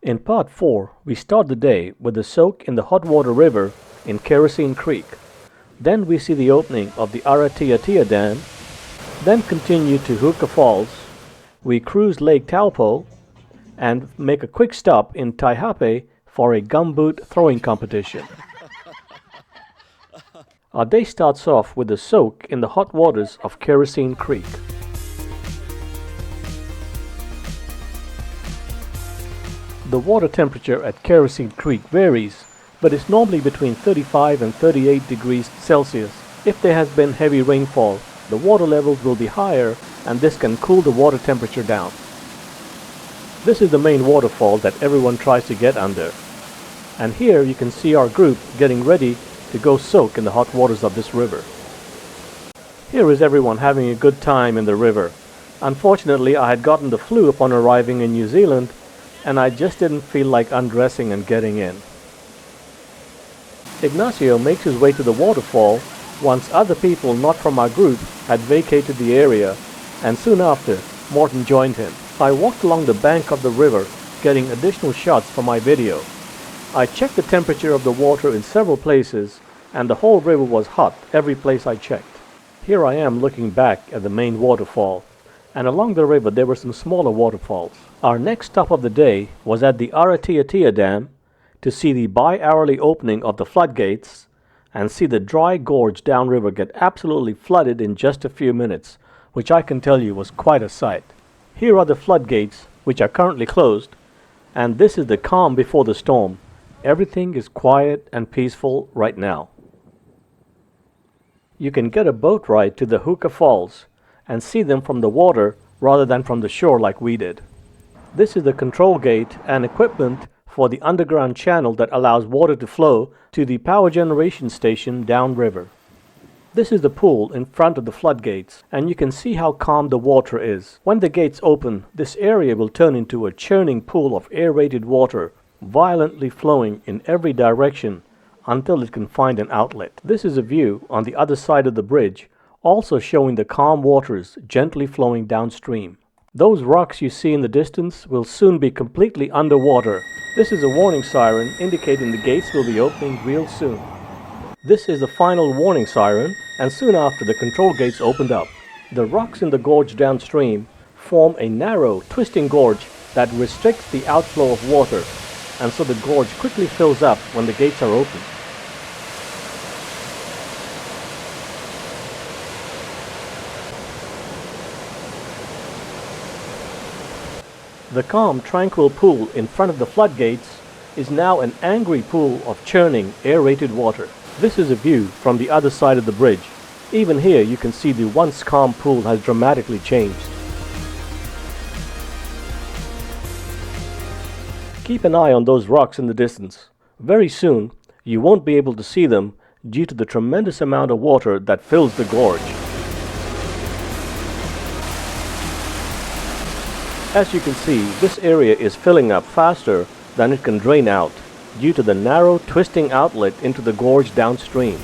In part 4, we start the day with a soak in the hot water river in Kerosene Creek. Then we see the opening of the Aratiatia Dam, then continue to Huka Falls. We cruise Lake Taupo and make a quick stop in Taihape for a gumboot throwing competition. Our day starts off with a soak in the hot waters of Kerosene Creek. The water temperature at Kerosene Creek varies, but is normally between 35 and 38 degrees Celsius. If there has been heavy rainfall, the water levels will be higher, and this can cool the water temperature down. This is the main waterfall that everyone tries to get under. And here you can see our group getting ready to go soak in the hot waters of this river. Here is everyone having a good time in the river. Unfortunately, I had gotten the flu upon arriving in New Zealand, and I just didn't feel like undressing and getting in. Ignacio makes his way to the waterfall once other people not from our group had vacated the area, and soon after, Morton joined him. I walked along the bank of the river, getting additional shots for my video. I checked the temperature of the water in several places, and the whole river was hot every place I checked. Here I am looking back at the main waterfall, and along the river there were some smaller waterfalls. Our next stop of the day was at the Aratiatia Dam to see the bi-hourly opening of the floodgates and see the dry gorge downriver get absolutely flooded in just a few minutes, which I can tell you was quite a sight. Here are the floodgates, which are currently closed, and this is the calm before the storm. Everything is quiet and peaceful right now. You can get a boat ride to the Huka Falls and see them from the water rather than from the shore like we did. This is the control gate and equipment for the underground channel that allows water to flow to the power generation station downriver. This is the pool in front of the floodgates, and you can see how calm the water is. When the gates open, this area will turn into a churning pool of aerated water, violently flowing in every direction until it can find an outlet. This is a view on the other side of the bridge, also showing the calm waters gently flowing downstream. Those rocks you see in the distance will soon be completely underwater. This is a warning siren indicating the gates will be opening real soon. This is the final warning siren, and soon after the control gates opened up. The rocks in the gorge downstream form a narrow, twisting gorge that restricts the outflow of water, and so the gorge quickly fills up when the gates are open. The calm, tranquil pool in front of the floodgates is now an angry pool of churning, aerated water. This is a view from the other side of the bridge. Even here you can see the once calm pool has dramatically changed. Keep an eye on those rocks in the distance. Very soon, you won't be able to see them due to the tremendous amount of water that fills the gorge. As you can see, this area is filling up faster than it can drain out due to the narrow, twisting outlet into the gorge downstream.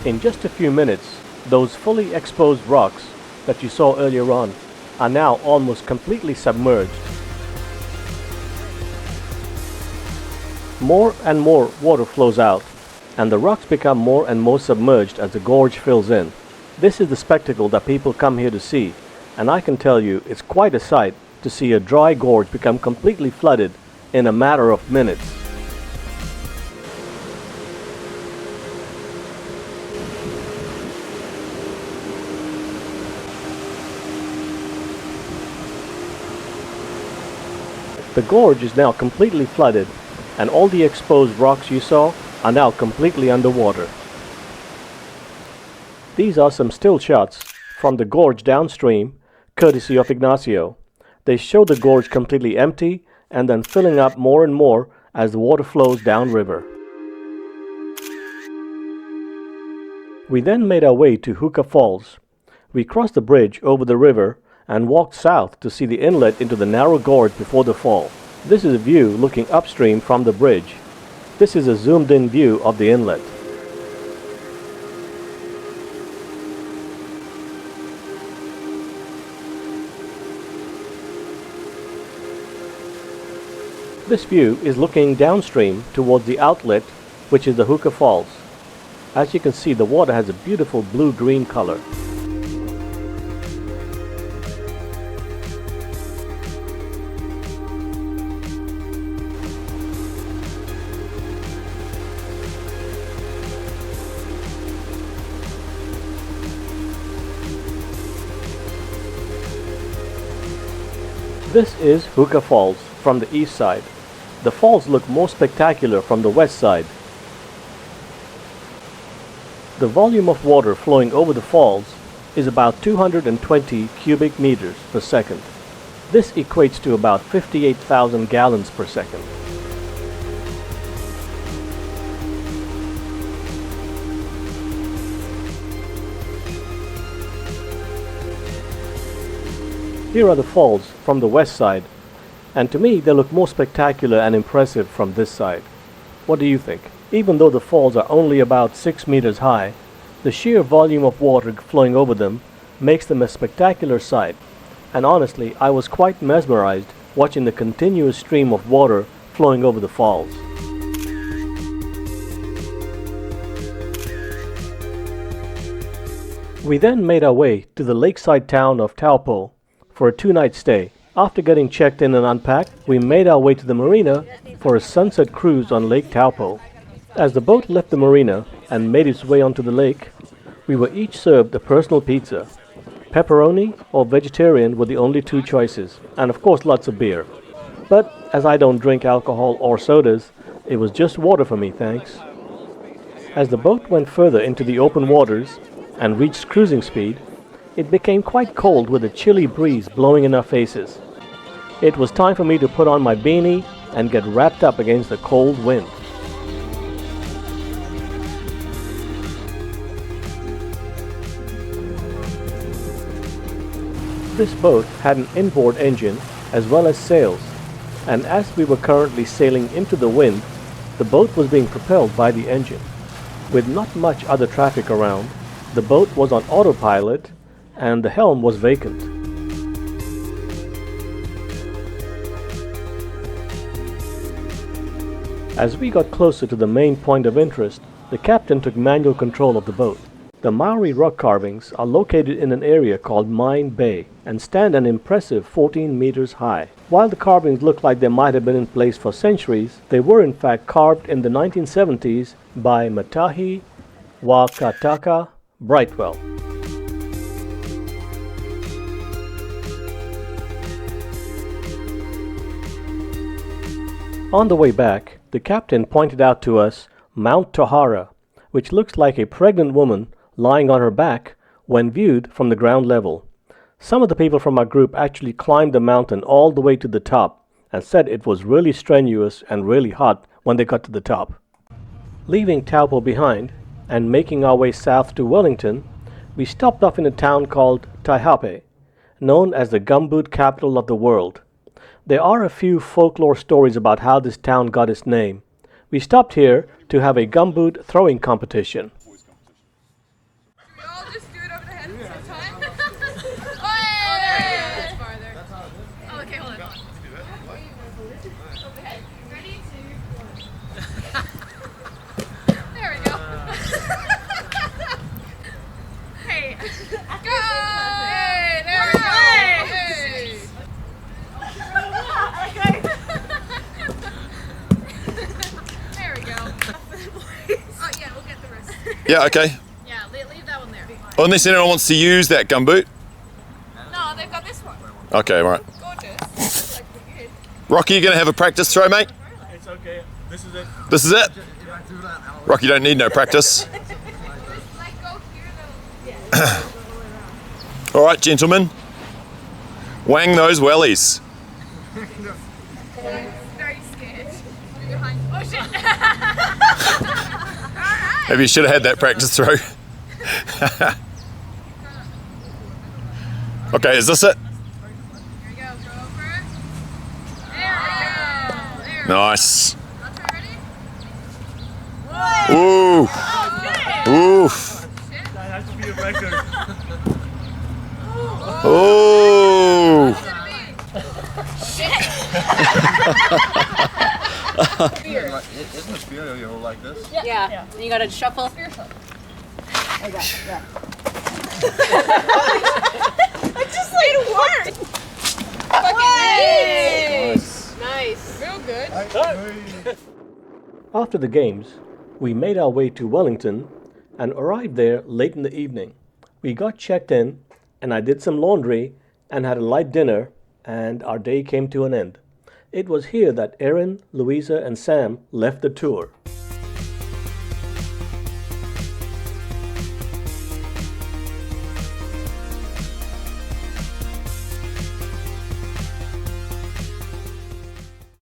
In just a few minutes, those fully exposed rocks that you saw earlier on are now almost completely submerged. More and more water flows out, and the rocks become more and more submerged as the gorge fills in. This is the spectacle that people come here to see, and I can tell you it's quite a sight to see a dry gorge become completely flooded in a matter of minutes. The gorge is now completely flooded, and all the exposed rocks you saw are now completely underwater. These are some still shots from the gorge downstream, courtesy of Ignacio. They show the gorge completely empty and then filling up more and more as the water flows downriver. We then made our way to Huka Falls. We crossed the bridge over the river and walked south to see the inlet into the narrow gorge before the fall. This is a view looking upstream from the bridge. This is a zoomed-in view of the inlet. This view is looking downstream towards the outlet, which is the Huka Falls. As you can see, the water has a beautiful blue-green color. This is Huka Falls from the east side. The falls look more spectacular from the west side. The volume of water flowing over the falls is about 220 cubic meters per second. This equates to about 58,000 gallons per second. Here are the falls from the west side, and to me they look more spectacular and impressive from this side. What do you think? Even though the falls are only about 6 meters high, the sheer volume of water flowing over them makes them a spectacular sight, and honestly I was quite mesmerized watching the continuous stream of water flowing over the falls. We then made our way to the lakeside town of Taupo for a 2-night stay. After getting checked in and unpacked, we made our way to the marina for a sunset cruise on Lake Taupo. As the boat left the marina and made its way onto the lake, we were each served a personal pizza. Pepperoni or vegetarian were the only 2 choices, and of course lots of beer. But as I don't drink alcohol or sodas, it was just water for me, thanks. As the boat went further into the open waters and reached cruising speed, it became quite cold with a chilly breeze blowing in our faces. It was time for me to put on my beanie and get wrapped up against the cold wind. This boat had an inboard engine as well as sails, and as we were currently sailing into the wind, the boat was being propelled by the engine. With not much other traffic around, the boat was on autopilot and the helm was vacant. As we got closer to the main point of interest, the captain took manual control of the boat. The Maori rock carvings are located in an area called Mine Bay and stand an impressive 14 meters high. While the carvings look like they might have been in place for centuries, they were in fact carved in the 1970s by Matahi Wakataka Brightwell. On the way back, the captain pointed out to us Mount Tohara, which looks like a pregnant woman lying on her back when viewed from the ground level. Some of the people from our group actually climbed the mountain all the way to the top and said it was really strenuous and really hot when they got to the top. Leaving Taupo behind and making our way south to Wellington, we stopped off in a town called Taihape, known as the gumboot capital of the world. There are a few folklore stories about how this town got its name. We stopped here to have a gumboot throwing competition. Should we all just do it over the head at the same time? Oh, there it is. Farther. Oh, okay, hold on. Okay, ready? 2, 1. There we go. Hey, go! Hey, there we go. Hey. There we go. Oh yeah, we'll get the rest. Yeah, okay. Yeah, leave that one there. Unless anyone wants to use that gumboot. No, they've got this one. Okay, right. Gorgeous. Like pretty good. Rocky, you gonna have a practice throw, mate? It's okay. This is it. This is it? Rocky, you don't need no practice. Like go here though. All right, gentlemen. Wang those wellies. Very scared. Behind. Oh shit. Alright. Maybe you should have had that practice throw. Okay, is this it? Here we go. Throw over. There we go. There we Nice. go. Let's try ready. Oof. That has to be a record. Oh. Isn't the spear you hold like this? Yeah. And you gotta shuffle. Spear shot. I got it, yeah. I just made it work. Fucking nice. Real good. After the games, we made our way to Wellington and arrived there late in the evening. We got checked in, and I did some laundry and had a light dinner, and our day came to an end. It was here that Erin, Louisa, and Sam left the tour.